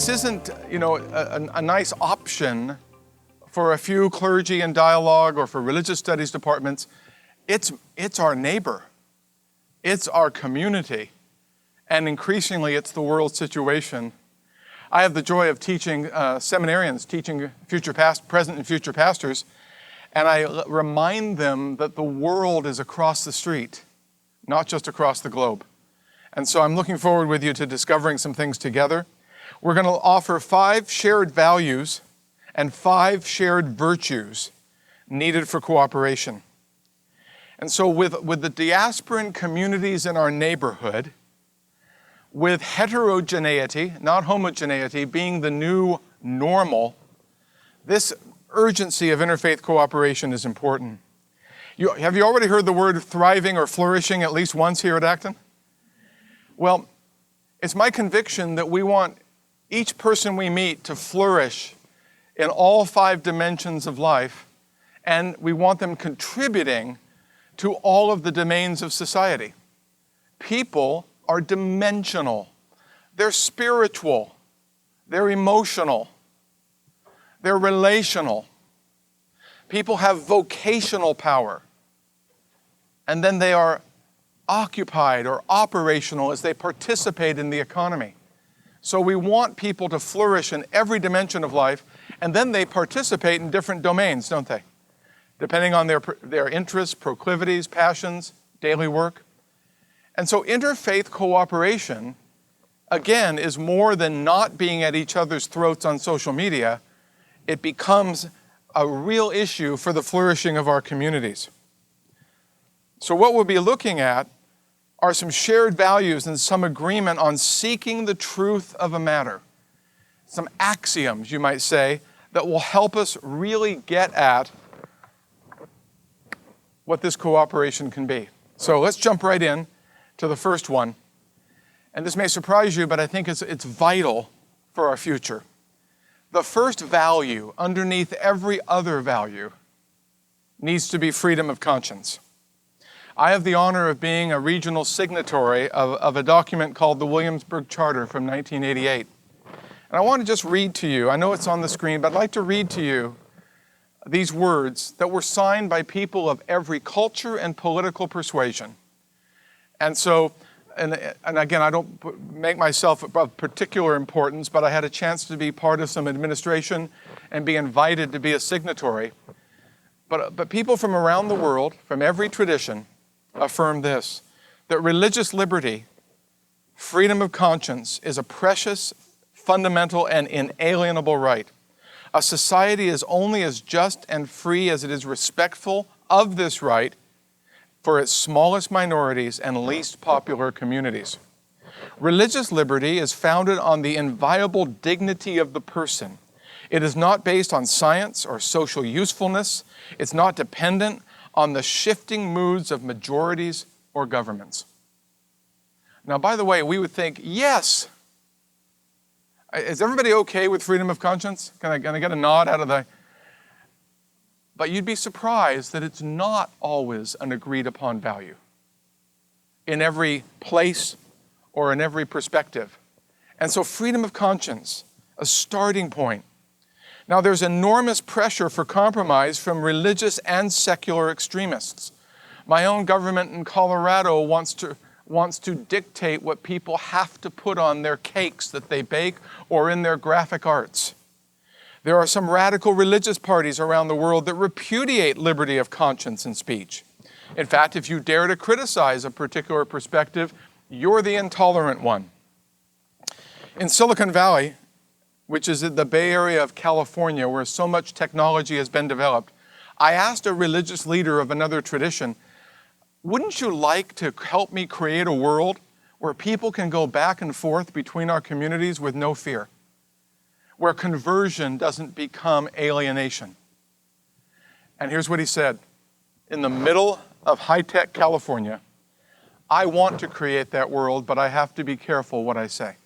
this isn't, a nice option for a few clergy and dialogue or for religious studies departments. It's our neighbor. It's our community. And increasingly, it's the world situation. I have the joy of teaching seminarians, teaching present and future pastors, and I remind them that the world is across the street, not just across the globe. And so I'm looking forward with you to discovering some things together. We're going to offer 5 shared values and 5 shared virtues needed for cooperation. And so with the diasporan communities in our neighborhood, with heterogeneity, not homogeneity, being the new normal, this urgency of interfaith cooperation is important. Have you already heard the word thriving or flourishing at least once here at Acton? Well, it's my conviction that we want each person we meet to flourish in all 5 dimensions of life, and we want them contributing to all of the domains of society. People are dimensional. They're spiritual. They're emotional. They're relational. People have vocational power. And then they are occupied or operational as they participate in the economy. So we want people to flourish in every dimension of life, and then they participate in different domains, don't they? Depending on their interests, proclivities, passions, daily work. And so interfaith cooperation, again, is more than not being at each other's throats on social media. It becomes a real issue for the flourishing of our communities. So what we'll be looking at are some shared values and some agreement on seeking the truth of a matter. Some axioms, you might say, that will help us really get at what this cooperation can be. So let's jump right in to the first one. And this may surprise you, but I think it's vital for our future. The first value underneath every other value needs to be freedom of conscience. I have the honor of being a regional signatory of a document called the Williamsburg Charter from 1988. And I want to just read to you, I know it's on the screen, but I'd like to read to you these words that were signed by people of every culture and political persuasion. And so, and again, I don't make myself of particular importance, but I had a chance to be part of some administration and be invited to be a signatory. But people from around the world, from every tradition, affirm this, that religious liberty, freedom of conscience, is a precious, fundamental, and inalienable right. A society is only as just and free as it is respectful of this right for its smallest minorities and least popular communities. Religious liberty is founded on the inviolable dignity of the person. It is not based on science or social usefulness. It's not dependent on the shifting moods of majorities or governments. Now, by the way, we would think, yes. Is everybody okay with freedom of conscience? Can I get a nod out of the... But you'd be surprised that it's not always an agreed upon value in every place or in every perspective. And so freedom of conscience, a starting point. Now there's enormous pressure for compromise from religious and secular extremists. My own government in Colorado wants to dictate what people have to put on their cakes that they bake or in their graphic arts. There are some radical religious parties around the world that repudiate liberty of conscience and speech. In fact, if you dare to criticize a particular perspective, you're the intolerant one. In Silicon Valley, which is in the Bay Area of California, where so much technology has been developed, I asked a religious leader of another tradition, wouldn't you like to help me create a world where people can go back and forth between our communities with no fear? Where conversion doesn't become alienation. And here's what he said. In the middle of high-tech California, I want to create that world, but I have to be careful what I say.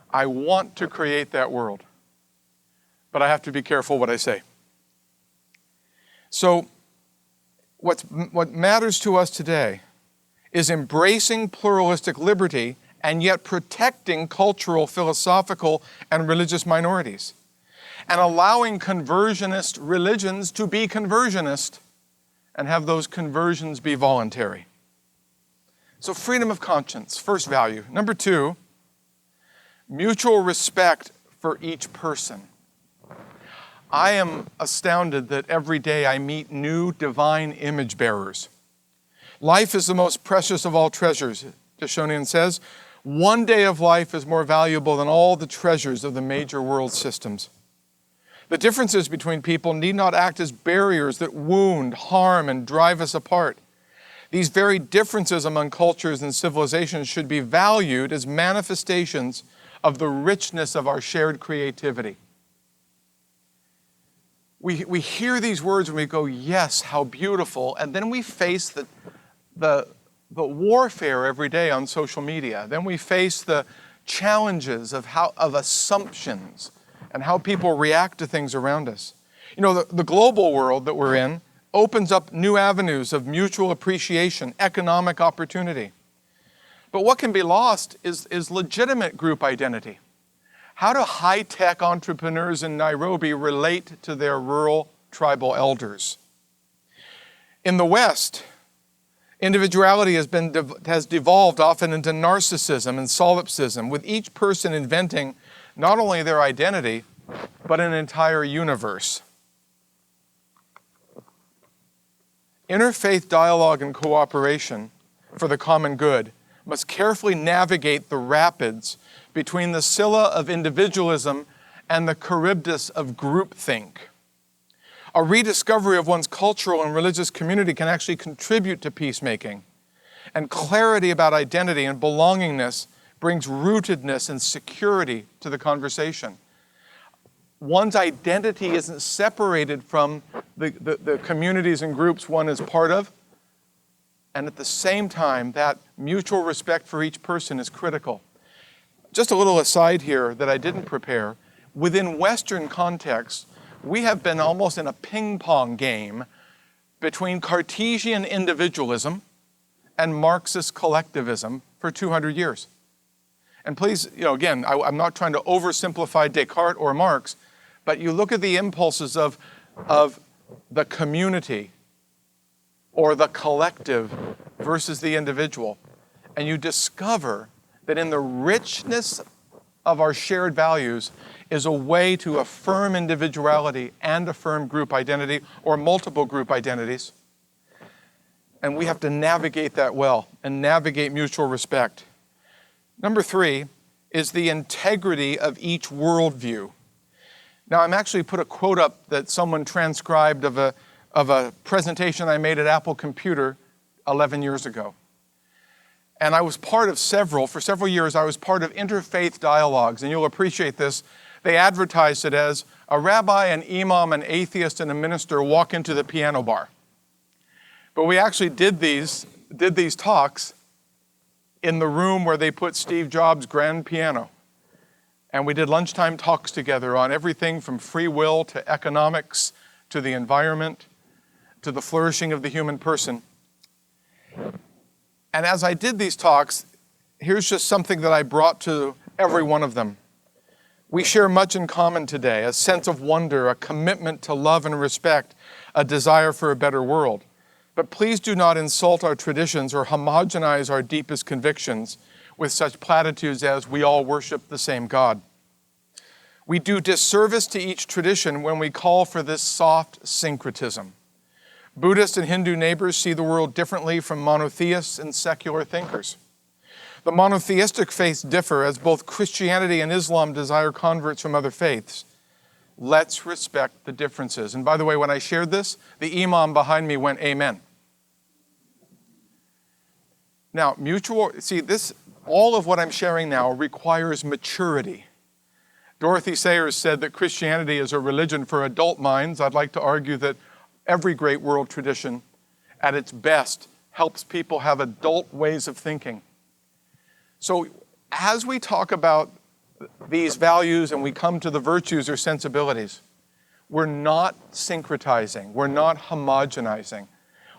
I want to create that world, but I have to be careful what I say. So what matters to us today is embracing pluralistic liberty and yet protecting cultural, philosophical, and religious minorities, and allowing conversionist religions to be conversionist and have those conversions be voluntary. So freedom of conscience, first value. Number two, mutual respect for each person. I am astounded that every day I meet new divine image bearers. Life is the most precious of all treasures, Deshonian says. One day of life is more valuable than all the treasures of the major world systems. The differences between people need not act as barriers that wound, harm, and drive us apart. These very differences among cultures and civilizations should be valued as manifestations of the richness of our shared creativity. We hear these words and we go, yes, how beautiful, and then we face the warfare every day on social media. Then we face the challenges of assumptions and how people react to things around us. You know, the global world that we're in opens up new avenues of mutual appreciation, economic opportunity. But what can be lost is legitimate group identity. How do high-tech entrepreneurs in Nairobi relate to their rural tribal elders? In the West, individuality has devolved often into narcissism and solipsism, with each person inventing not only their identity, but an entire universe. Interfaith dialogue and cooperation for the common good must carefully navigate the rapids between the Scylla of individualism and the Charybdis of groupthink. A rediscovery of one's cultural and religious community can actually contribute to peacemaking. And clarity about identity and belongingness brings rootedness and security to the conversation. One's identity isn't separated from the communities and groups one is part of. And at the same time, that mutual respect for each person is critical. Just a little aside here that I didn't prepare. Within Western contexts, we have been almost in a ping-pong game between Cartesian individualism and Marxist collectivism for 200 years. And please, again, I'm not trying to oversimplify Descartes or Marx, but you look at the impulses of the community or the collective versus the individual, and you discover that in the richness of our shared values is a way to affirm individuality and affirm group identity or multiple group identities. And we have to navigate that well and navigate mutual respect. Number three is the integrity of each worldview. Now, I'm actually put a quote up that someone transcribed of a presentation I made at Apple Computer 11 years ago. And I was part of for several years, I was part of interfaith dialogues, and you'll appreciate this. They advertised it as a rabbi, an imam, an atheist, and a minister walk into the piano bar. But we actually did these talks in the room where they put Steve Jobs' grand piano. And we did lunchtime talks together on everything from free will to economics to the environment to the flourishing of the human person. And as I did these talks, here's just something that I brought to every one of them. We share much in common today, a sense of wonder, a commitment to love and respect, a desire for a better world. But please do not insult our traditions or homogenize our deepest convictions with such platitudes as we all worship the same God. We do disservice to each tradition when we call for this soft syncretism. Buddhist and Hindu neighbors see the world differently from monotheists and secular thinkers. The monotheistic faiths differ as both Christianity and Islam desire converts from other faiths. Let's respect the differences. And by the way, when I shared this, the imam behind me went, amen. Now, all of what I'm sharing now requires maturity. Dorothy Sayers said that Christianity is a religion for adult minds. I'd like to argue that every great world tradition, at its best, helps people have adult ways of thinking. So as we talk about these values and we come to the virtues or sensibilities, we're not syncretizing, we're not homogenizing.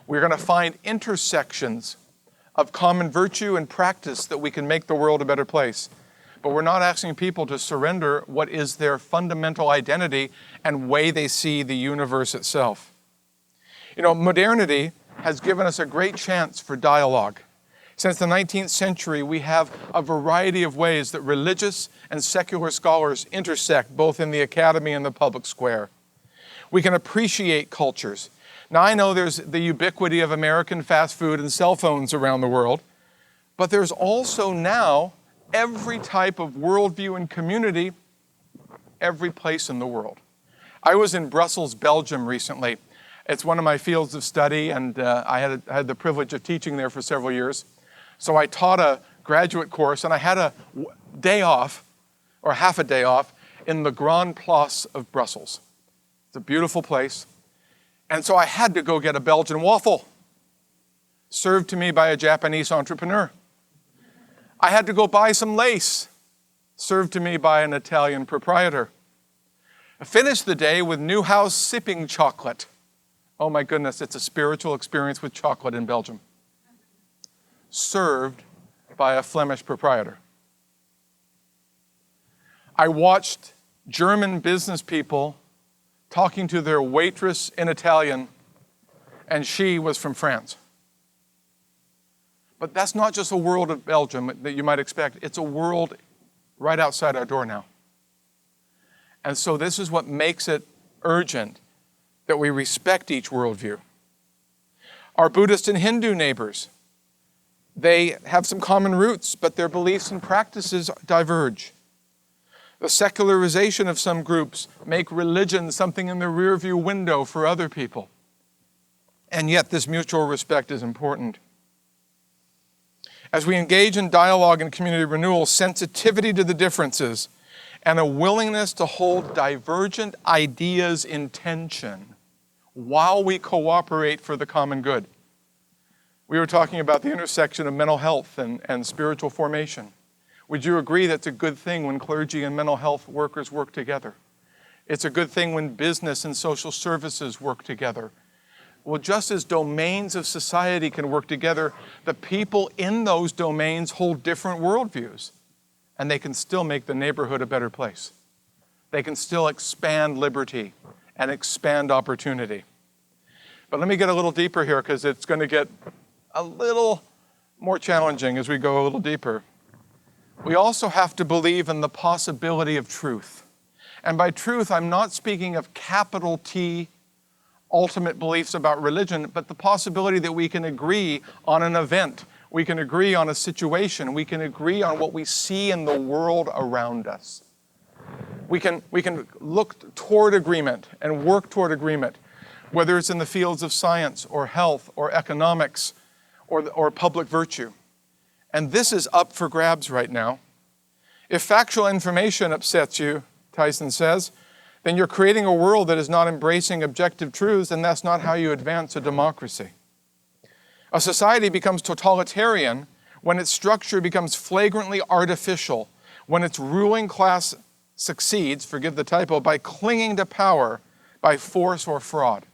We're going to find intersections of common virtue and practice that we can make the world a better place. But we're not asking people to surrender what is their fundamental identity and way they see the universe itself. You know, modernity has given us a great chance for dialogue. Since the 19th century, we have a variety of ways that religious and secular scholars intersect both in the academy and the public square. We can appreciate cultures. Now, I know there's the ubiquity of American fast food and cell phones around the world, but there's also now every type of worldview and community, every place in the world. I was in Brussels, Belgium recently. It's one of my fields of study, and I had the privilege of teaching there for several years. So I taught a graduate course, and I had a day off, or half a day off, in the Grand Place of Brussels. It's a beautiful place. And so I had to go get a Belgian waffle, served to me by a Japanese entrepreneur. I had to go buy some lace, served to me by an Italian proprietor. I finished the day with Newhouse sipping chocolate. Oh my goodness, it's a spiritual experience with chocolate in Belgium. Served by a Flemish proprietor. I watched German business people talking to their waitress in Italian, and she was from France. But that's not just a world of Belgium that you might expect. It's a world right outside our door now. And so this is what makes it urgent that we respect each worldview. Our Buddhist and Hindu neighbors, they have some common roots, but their beliefs and practices diverge. The secularization of some groups make religion something in the rearview window for other people. And yet this mutual respect is important. As we engage in dialogue and community renewal, sensitivity to the differences and a willingness to hold divergent ideas in tension while we cooperate for the common good. We were talking about the intersection of mental health and spiritual formation. Would you agree that's a good thing when clergy and mental health workers work together? It's a good thing when business and social services work together. Well, just as domains of society can work together, the people in those domains hold different worldviews, and they can still make the neighborhood a better place. They can still expand liberty and expand opportunity. But let me get a little deeper here, because it's going to get a little more challenging as we go a little deeper. We also have to believe in the possibility of truth. And by truth, I'm not speaking of capital T, ultimate beliefs about religion, but the possibility that we can agree on an event, we can agree on a situation, we can agree on what we see in the world around us. We can look toward agreement and work toward agreement, whether it's in the fields of science or health or economics or public virtue. And this is up for grabs right now. If factual information upsets you, Tyson says, then you're creating a world that is not embracing objective truths, and that's not how you advance a democracy. A society becomes totalitarian when its structure becomes flagrantly artificial, when its ruling class succeeds, forgive the typo, by clinging to power by force or fraud.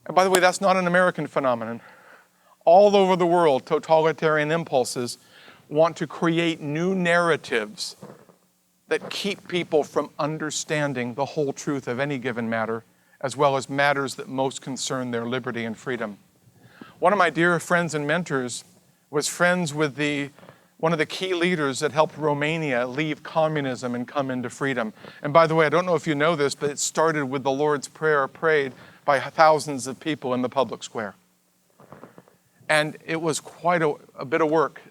And by the way, that's not an American phenomenon. All over the world, totalitarian impulses want to create new narratives that keep people from understanding the whole truth of any given matter, as well as matters that most concern their liberty and freedom. One of my dear friends and mentors was friends with one of the key leaders that helped Romania leave communism and come into freedom. And by the way, I don't know if you know this, but it started with the Lord's Prayer prayed by thousands of people in the public square. And it was quite a bit of work,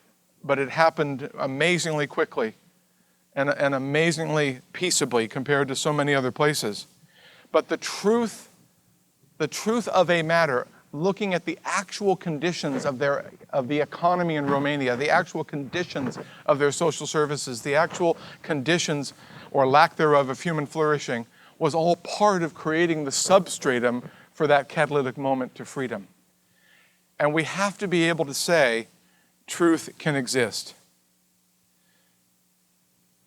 but it happened amazingly quickly and amazingly peaceably compared to so many other places. But the truth of a matter, looking at the actual conditions of the economy in Romania, the actual conditions of their social services, the actual conditions or lack thereof of human flourishing, was all part of creating the substratum for that catalytic moment to freedom. And we have to be able to say, truth can exist.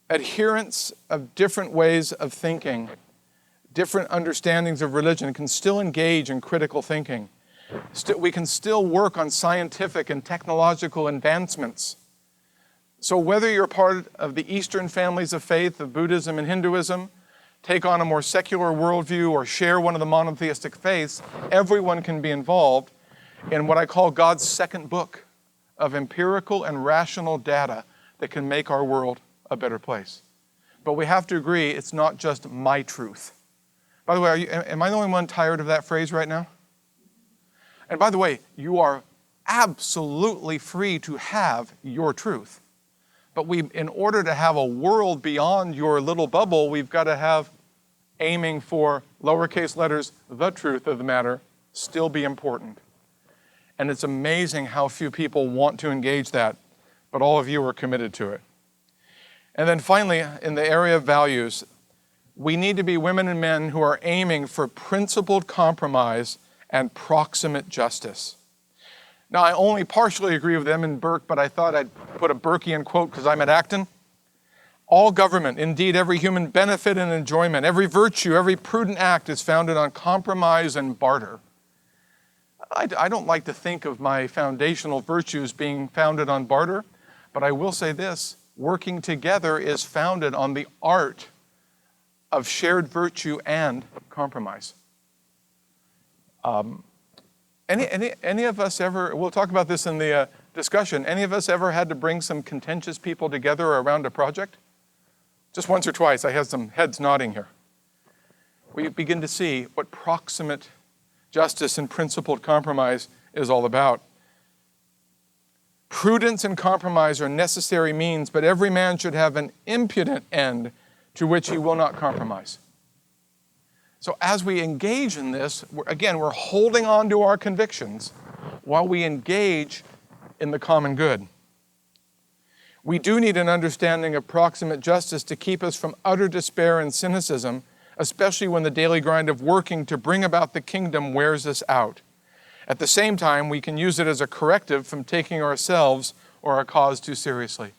Adherents of different ways of thinking, different understandings of religion can still engage in critical thinking. We can still work on scientific and technological advancements. So whether you're part of the Eastern families of faith of Buddhism and Hinduism, take on a more secular worldview, or share one of the monotheistic faiths, everyone can be involved in what I call God's second book of empirical and rational data that can make our world a better place. But we have to agree it's not just my truth. By the way, am I the only one tired of that phrase right now? And by the way, you are absolutely free to have your truth. But in order to have a world beyond your little bubble, we've got to have, aiming for lowercase letters, the truth of the matter, still be important. And it's amazing how few people want to engage that, but all of you are committed to it. And then finally, in the area of values, we need to be women and men who are aiming for principled compromise and proximate justice. Now, I only partially agree with them in Burke, but I thought I'd put a Burkean quote because I'm at Acton. All government, indeed every human benefit and enjoyment, every virtue, every prudent act is founded on compromise and barter. I don't like to think of my foundational virtues being founded on barter, but I will say this: working together is founded on the art of shared virtue and compromise. Any of us ever, we'll talk about this in the discussion, any of us ever had to bring some contentious people together around a project? Just once or twice. I have some heads nodding here. We begin to see what proximate justice and principled compromise is all about. Prudence and compromise are necessary means, but every man should have an impudent end to which he will not compromise. So as we engage in this, we're holding on to our convictions while we engage in the common good. We do need an understanding of proximate justice to keep us from utter despair and cynicism, especially when the daily grind of working to bring about the kingdom wears us out. At the same time, we can use it as a corrective from taking ourselves or our cause too seriously.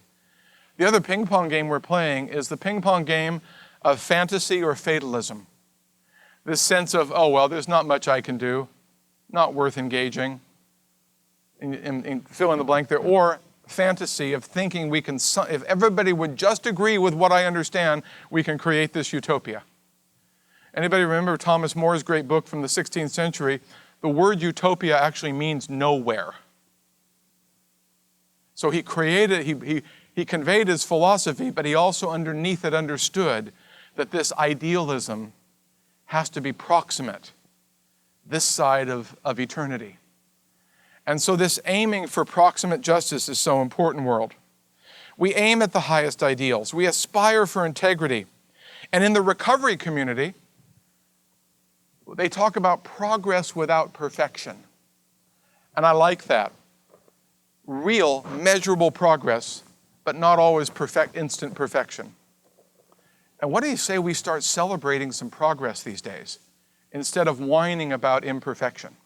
The other ping pong game we're playing is the ping pong game of fantasy or fatalism. This sense of, oh, well, there's not much I can do, not worth engaging, and fill in the blank there, or fantasy of thinking we can, if everybody would just agree with what I understand, we can create this utopia. Anybody remember Thomas More's great book from the 16th century? The word utopia actually means nowhere. So he conveyed his philosophy, but he also underneath it understood that this idealism has to be proximate, this side of eternity. And so this aiming for proximate justice is so important, world. We aim at the highest ideals. We aspire for integrity. And in the recovery community, they talk about progress without perfection. And I like that. Real, measurable progress, but not always instant perfection. And what do you say we start celebrating some progress these days instead of whining about imperfection?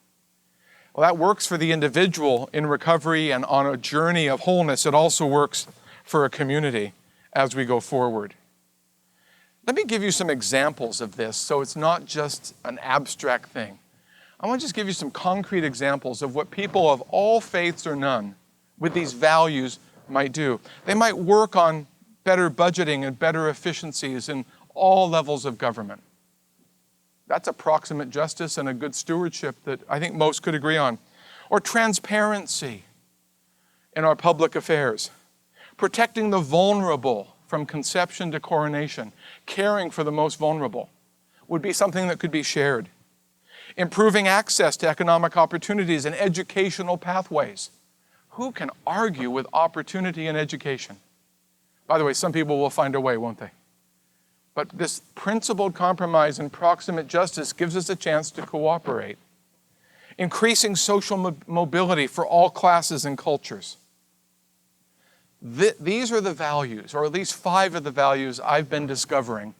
Well, that works for the individual in recovery and on a journey of wholeness. It also works for a community as we go forward. Let me give you some examples of this so it's not just an abstract thing. I want to just give you some concrete examples of what people of all faiths or none with these values might do. They might work on better budgeting and better efficiencies in all levels of government. That's a proximate justice and a good stewardship that I think most could agree on. Or transparency in our public affairs. Protecting the vulnerable from conception to coronation. Caring for the most vulnerable would be something that could be shared. Improving access to economic opportunities and educational pathways. Who can argue with opportunity and education? By the way, some people will find a way, won't they? But this principled compromise and proximate justice gives us a chance to cooperate. Increasing social mobility for all classes and cultures. These are the values, or at least 5 of the values I've been discovering.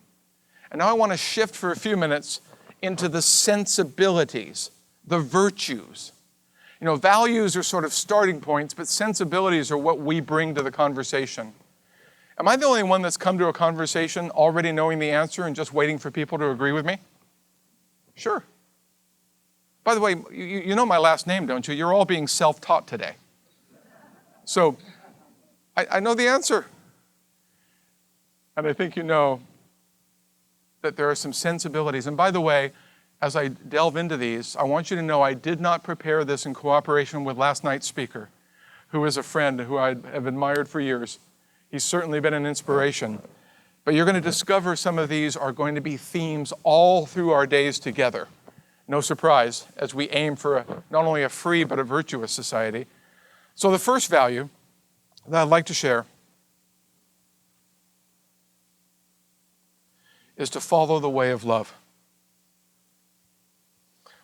And now I want to shift for a few minutes into the sensibilities, the virtues. You know, values are sort of starting points, but sensibilities are what we bring to the conversation. Am I the only one that's come to a conversation already knowing the answer and just waiting for people to agree with me? Sure. By the way, you know my last name, don't you? You're all being self-taught today. So I know the answer. And I think you know that there are some sensibilities. And by the way, as I delve into these, I want you to know I did not prepare this in cooperation with last night's speaker, who is a friend who I have admired for years. He's certainly been an inspiration. But you're going to discover some of these are going to be themes all through our days together. No surprise, as we aim for not only a free but a virtuous society. So the first value that I'd like to share is to follow the way of love.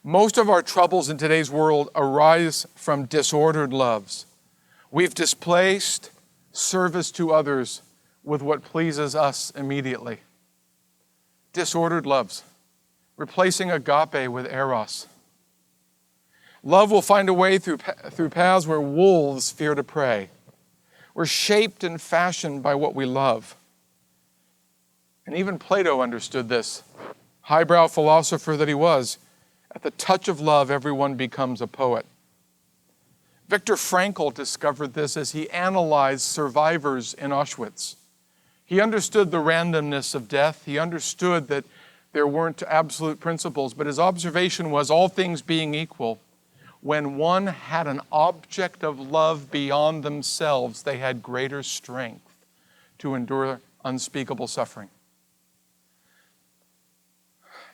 Most of our troubles in today's world arise from disordered loves. We've displaced service to others with what pleases us immediately. Disordered loves, replacing agape with eros. Love will find a way through paths where wolves fear to prey. We're shaped and fashioned by what we love. And even Plato understood this. Highbrow philosopher that he was, at the touch of love, everyone becomes a poet. Viktor Frankl discovered this as he analyzed survivors in Auschwitz. He understood the randomness of death. He understood that there weren't absolute principles, but his observation was, all things being equal, when one had an object of love beyond themselves, they had greater strength to endure unspeakable suffering.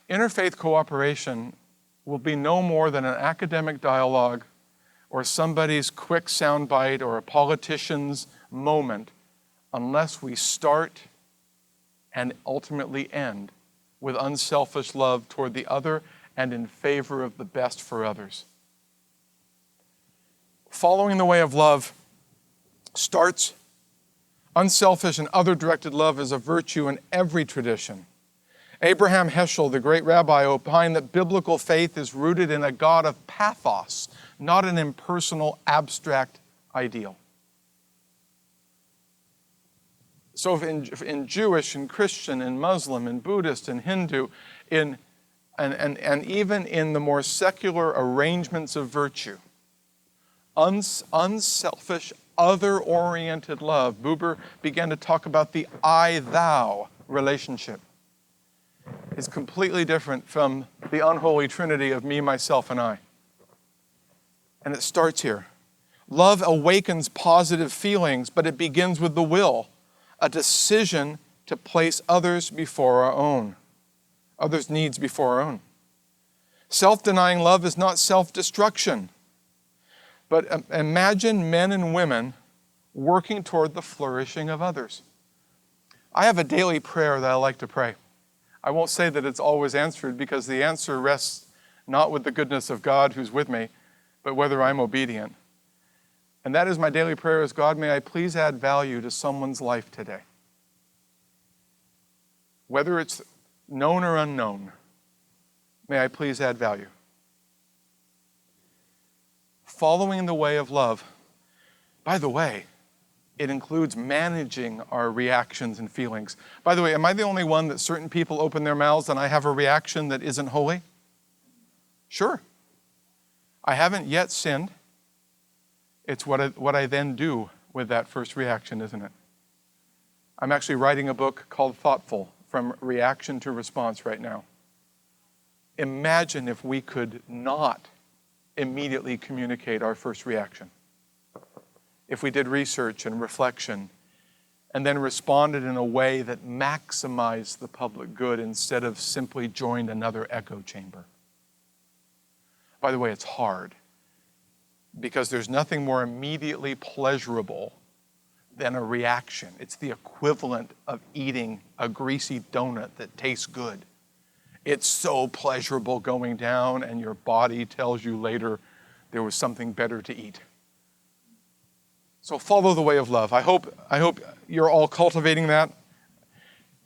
Interfaith cooperation will be no more than an academic dialogue or somebody's quick soundbite or a politician's moment unless we start and ultimately end with unselfish love toward the other and in favor of the best for others. Following the way of love starts. Unselfish and other-directed love is a virtue in every tradition. Abraham Heschel, the great rabbi, opined that biblical faith is rooted in a God of pathos, not an impersonal, abstract ideal. So if in Jewish and Christian and Muslim and Buddhist and Hindu, and even in the more secular arrangements of virtue, unselfish, other-oriented love, Buber began to talk about the I-thou relationship, is completely different from the unholy trinity of me, myself, and I. And it starts here. Love awakens positive feelings, but it begins with the will, a decision to place others before our own, others' needs before our own. Self-denying love is not self-destruction, but imagine men and women working toward the flourishing of others. I have a daily prayer that I like to pray. I won't say that it's always answered because the answer rests not with the goodness of God who's with me, but whether I'm obedient. And that is my daily prayer is, God, may I please add value to someone's life today. Whether it's known or unknown, may I please add value. Following the way of love, by the way, it includes managing our reactions and feelings. By the way, am I the only one that certain people open their mouths and I have a reaction that isn't holy? Sure. I haven't yet sinned. It's what I then do with that first reaction, isn't it? I'm actually writing a book called Thoughtful, From Reaction to Response right now. Imagine if we could not immediately communicate our first reaction. If we did research and reflection and then responded in a way that maximized the public good instead of simply joined another echo chamber. By the way, it's hard because there's nothing more immediately pleasurable than a reaction. It's the equivalent of eating a greasy donut that tastes good. It's so pleasurable going down and your body tells you later there was something better to eat. So follow the way of love. I hope you're all cultivating that.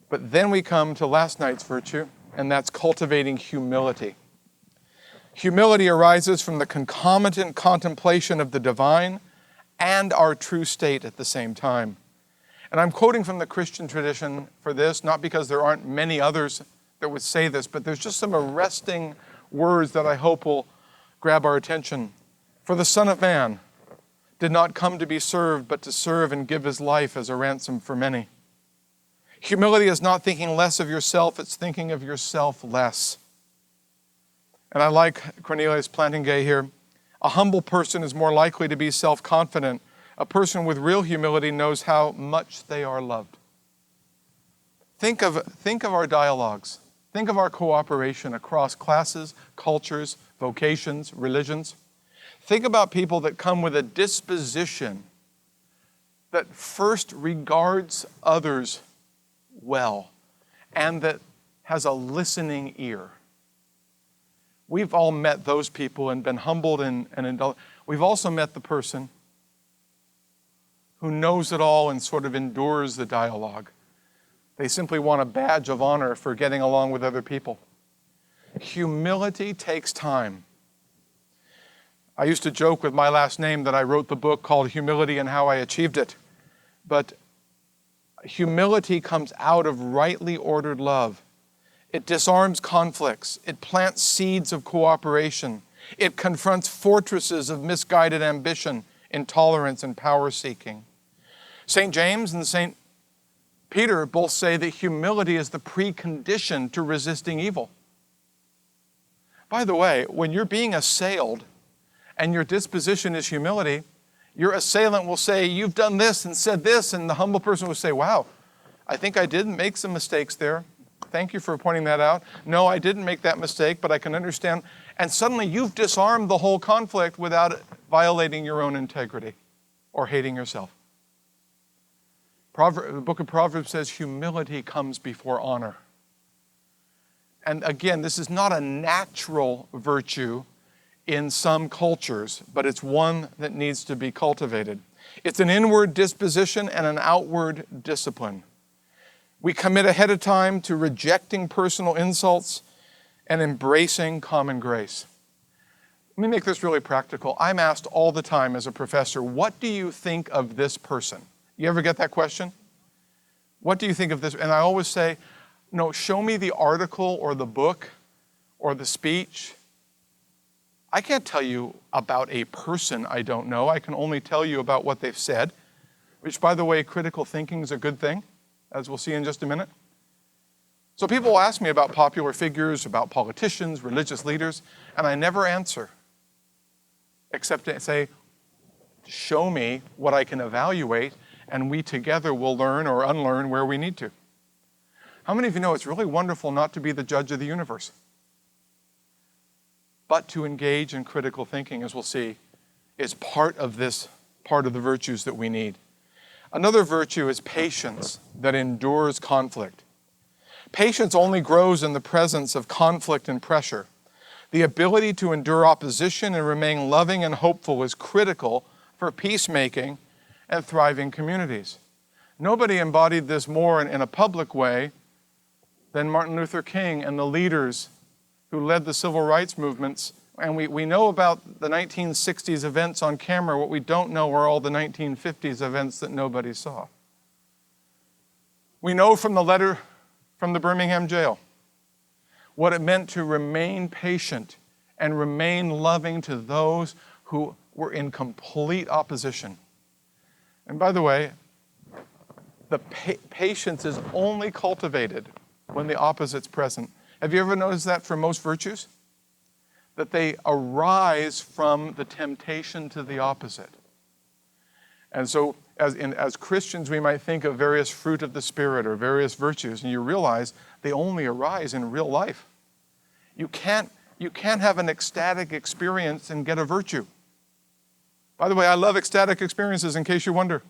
But then we come to last night's virtue, and that's cultivating humility. Humility arises from the concomitant contemplation of the divine and our true state at the same time. And I'm quoting from the Christian tradition for this, not because there aren't many others that would say this, but there's just some arresting words that I hope will grab our attention. For the Son of Man did not come to be served, but to serve and give his life as a ransom for many. Humility is not thinking less of yourself, it's thinking of yourself less. And I like Cornelius Plantinga here. A humble person is more likely to be self-confident. A person with real humility knows how much they are loved. Think of our dialogues. Think of our cooperation across classes, cultures, vocations, religions. Think about people that come with a disposition that first regards others well and that has a listening ear. We've all met those people and been humbled and indulged. We've also met the person who knows it all and sort of endures the dialogue. They simply want a badge of honor for getting along with other people. Humility takes time. I used to joke with my last name that I wrote the book called Humility and How I Achieved It. But humility comes out of rightly ordered love. It disarms conflicts. It plants seeds of cooperation. It confronts fortresses of misguided ambition, intolerance, and power-seeking. St. James and St. Peter both say that humility is the precondition to resisting evil. By the way, when you're being assailed and your disposition is humility, your assailant will say, you've done this and said this, and the humble person will say, wow, I think I did make some mistakes there. Thank you for pointing that out. No, I didn't make that mistake, but I can understand. And suddenly you've disarmed the whole conflict without violating your own integrity or hating yourself. The book of Proverbs says humility comes before honor. And again, this is not a natural virtue in some cultures, but it's one that needs to be cultivated. It's an inward disposition and an outward discipline. We commit ahead of time to rejecting personal insults and embracing common grace. Let me make this really practical. I'm asked all the time as a professor, what do you think of this person? You ever get that question? What do you think of this? And I always say, no, show me the article or the book or the speech. I can't tell you about a person I don't know. I can only tell you about what they've said, which, by the way, critical thinking is a good thing, as we'll see in just a minute. So people will ask me about popular figures, about politicians, religious leaders, and I never answer, except to say, show me what I can evaluate, and we together will learn or unlearn where we need to. How many of you know it's really wonderful not to be the judge of the universe, but to engage in critical thinking, as we'll see, is part of the virtues that we need. Another virtue is patience that endures conflict. Patience only grows in the presence of conflict and pressure. The ability to endure opposition and remain loving and hopeful is critical for peacemaking and thriving communities. Nobody embodied this more in a public way than Martin Luther King and the leaders who led the civil rights movements. And we know about the 1960s events on camera. What we don't know are all the 1950s events that nobody saw. We know from the letter from the Birmingham jail what it meant to remain patient and remain loving to those who were in complete opposition. And by the way, the patience is only cultivated when the opposite's present. Have you ever noticed that for most virtues? That they arise from the temptation to the opposite. And so as Christians, we might think of various fruit of the Spirit or various virtues, and you realize they only arise in real life. You can't have an ecstatic experience and get a virtue. By the way, I love ecstatic experiences, in case you wonder.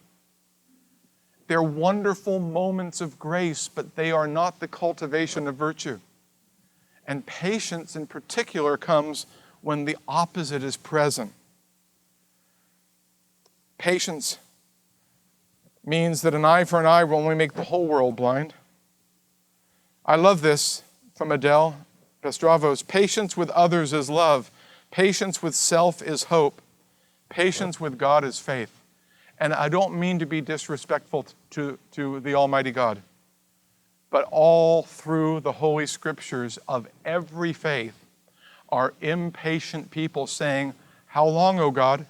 They're wonderful moments of grace, but they are not the cultivation of virtue. And patience in particular comes when the opposite is present. Patience means that an eye for an eye will only make the whole world blind. I love this from Adele Pestravos. Patience with others is love. Patience with self is hope. Patience with God is faith. And I don't mean to be disrespectful to the Almighty God, but all through the Holy Scriptures of every faith, are impatient people saying, "How long, O God?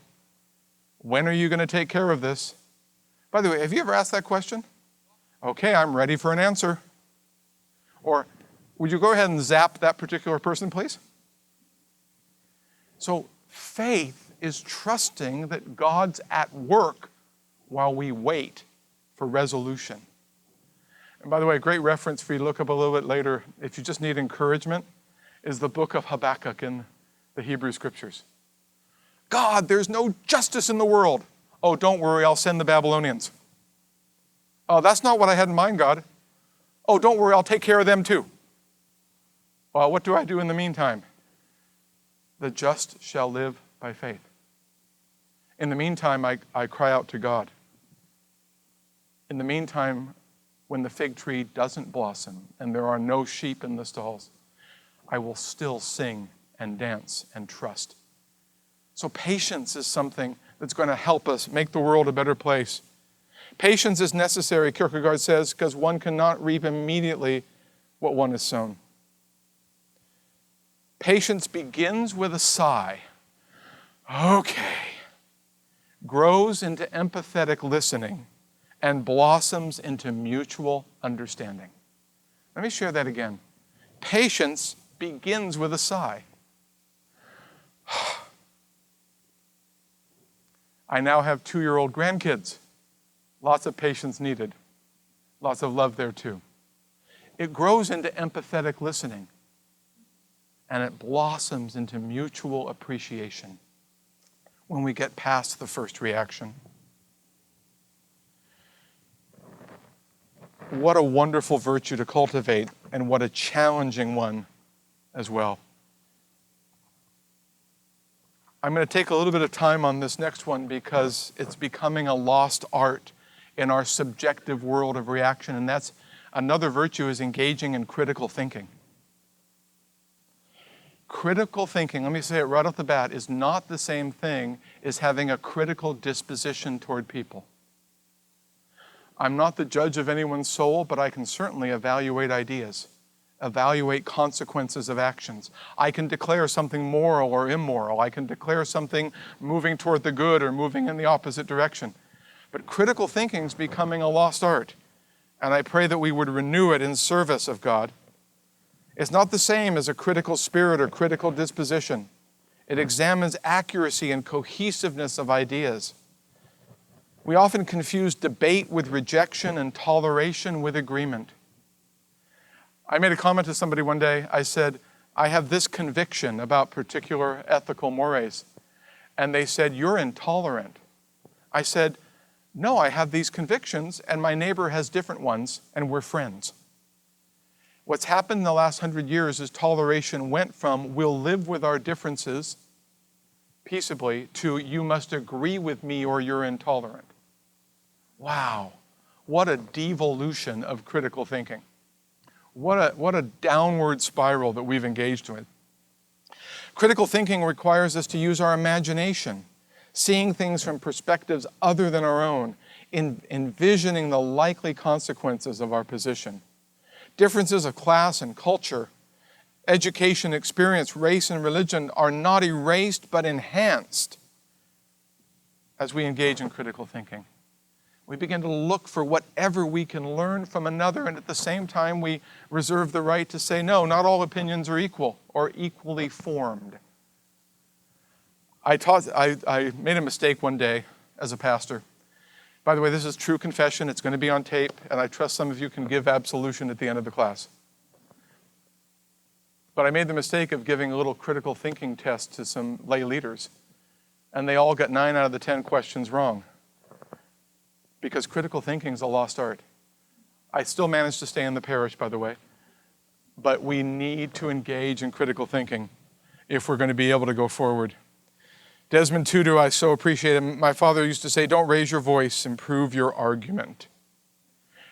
When are you going to take care of this?" By the way, have you ever asked that question? Okay, I'm ready for an answer. Or, would you go ahead and zap that particular person, please? So faith is trusting that God's at work while we wait for resolution. And by the way, a great reference for you to look up a little bit later, if you just need encouragement, is the book of Habakkuk in the Hebrew Scriptures. God, there's no justice in the world. Oh, don't worry, I'll send the Babylonians. Oh, that's not what I had in mind, God. Oh, don't worry, I'll take care of them too. Well, what do I do in the meantime? The just shall live by faith. In the meantime, I cry out to God. In the meantime, when the fig tree doesn't blossom and there are no sheep in the stalls, I will still sing and dance and trust. So patience is something that's going to help us make the world a better place. Patience is necessary, Kierkegaard says, because one cannot reap immediately what one has sown. Patience begins with a sigh. Okay. Grows into empathetic listening and blossoms into mutual understanding. Let me share that again. Patience begins with a sigh. I now have 2-year-old grandkids. Lots of patience needed. Lots of love there too. It grows into empathetic listening, and it blossoms into mutual appreciation when we get past the first reaction. What a wonderful virtue to cultivate, and what a challenging one as well. I'm going to take a little bit of time on this next one because it's becoming a lost art in our subjective world of reaction, and that's another virtue is engaging in critical thinking. Critical thinking, let me say it right off the bat, is not the same thing as having a critical disposition toward people. I'm not the judge of anyone's soul, but I can certainly evaluate ideas, evaluate consequences of actions. I can declare something moral or immoral. I can declare something moving toward the good or moving in the opposite direction. But critical thinking is becoming a lost art, and I pray that we would renew it in service of God. It's not the same as a critical spirit or critical disposition. It examines accuracy and cohesiveness of ideas. We often confuse debate with rejection and toleration with agreement. I made a comment to somebody one day. I said, I have this conviction about particular ethical mores. And they said, you're intolerant. I said, no, I have these convictions, and my neighbor has different ones, and we're friends. What's happened in the last 100 years is toleration went from we'll live with our differences peaceably to you must agree with me or you're intolerant. Wow, what a devolution of critical thinking. What a downward spiral that we've engaged with. Critical thinking requires us to use our imagination, seeing things from perspectives other than our own, envisioning the likely consequences of our position. Differences of class and culture, education, experience, race, and religion are not erased but enhanced as we engage in critical thinking. We begin to look for whatever we can learn from another, and at the same time we reserve the right to say, no, not all opinions are equal or equally formed. I made a mistake one day as a pastor. By the way, this is true confession. It's going to be on tape, and I trust some of you can give absolution at the end of the class. But I made the mistake of giving a little critical thinking test to some lay leaders, and they all got 9 out of the 10 questions wrong. Because critical thinking is a lost art. I still managed to stay in the parish, by the way, but we need to engage in critical thinking if we're going to be able to go forward. Desmond Tutu, I so appreciate him. My father used to say, don't raise your voice, improve your argument.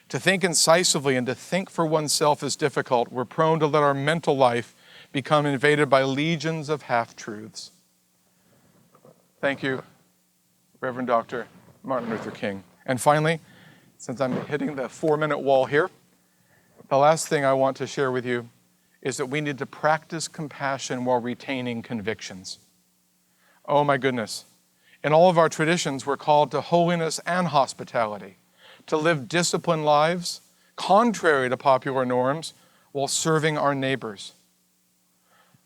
To think incisively and to think for oneself is difficult. We're prone to let our mental life become invaded by legions of half-truths. Thank you, Reverend Dr. Martin Luther King. And finally, since I'm hitting the 4-minute wall here, the last thing I want to share with you is that we need to practice compassion while retaining convictions. Oh my goodness. In all of our traditions, we're called to holiness and hospitality, to live disciplined lives, contrary to popular norms, while serving our neighbors.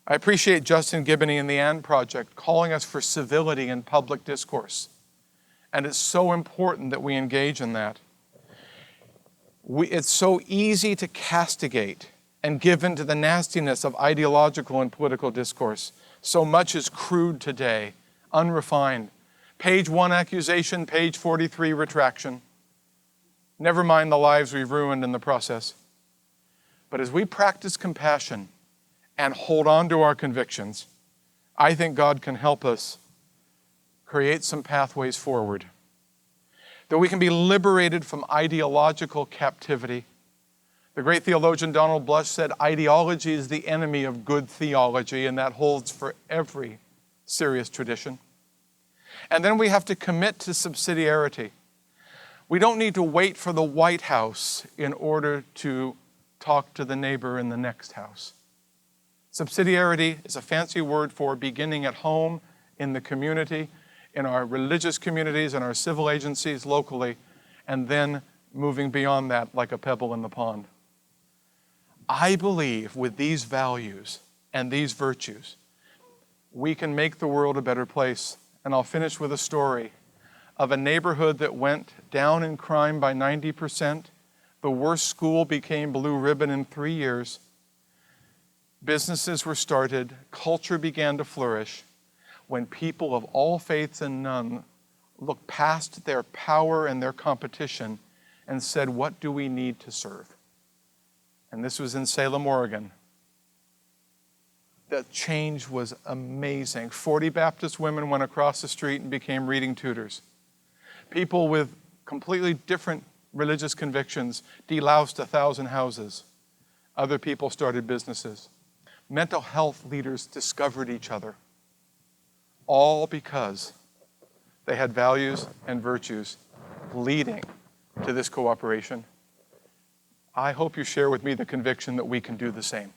I appreciate Justin Giboney and the AND Project calling us for civility in public discourse. And it's so important that we engage in that. It's so easy to castigate and give in to the nastiness of ideological and political discourse. So much is crude today, unrefined. Page 1 accusation, page 43 retraction. Never mind the lives we've ruined in the process. But as we practice compassion and hold on to our convictions, I think God can help us create some pathways forward. That we can be liberated from ideological captivity. The great theologian Donald Blush said, ideology is the enemy of good theology, and that holds for every serious tradition. And then we have to commit to subsidiarity. We don't need to wait for the White House in order to talk to the neighbor in the next house. Subsidiarity is a fancy word for beginning at home, in the community, in our religious communities, in our civil agencies locally, and then moving beyond that like a pebble in the pond. I believe with these values and these virtues, we can make the world a better place. And I'll finish with a story of a neighborhood that went down in crime by 90%. The worst school became blue ribbon in 3 years. Businesses were started. Culture began to flourish when people of all faiths and none looked past their power and their competition and said, what do we need to serve? And this was in Salem, Oregon. The change was amazing. 40 Baptist women went across the street and became reading tutors. People with completely different religious convictions deloused 1,000 houses. Other people started businesses. Mental health leaders discovered each other, all because they had values and virtues leading to this cooperation. I hope you share with me the conviction that we can do the same.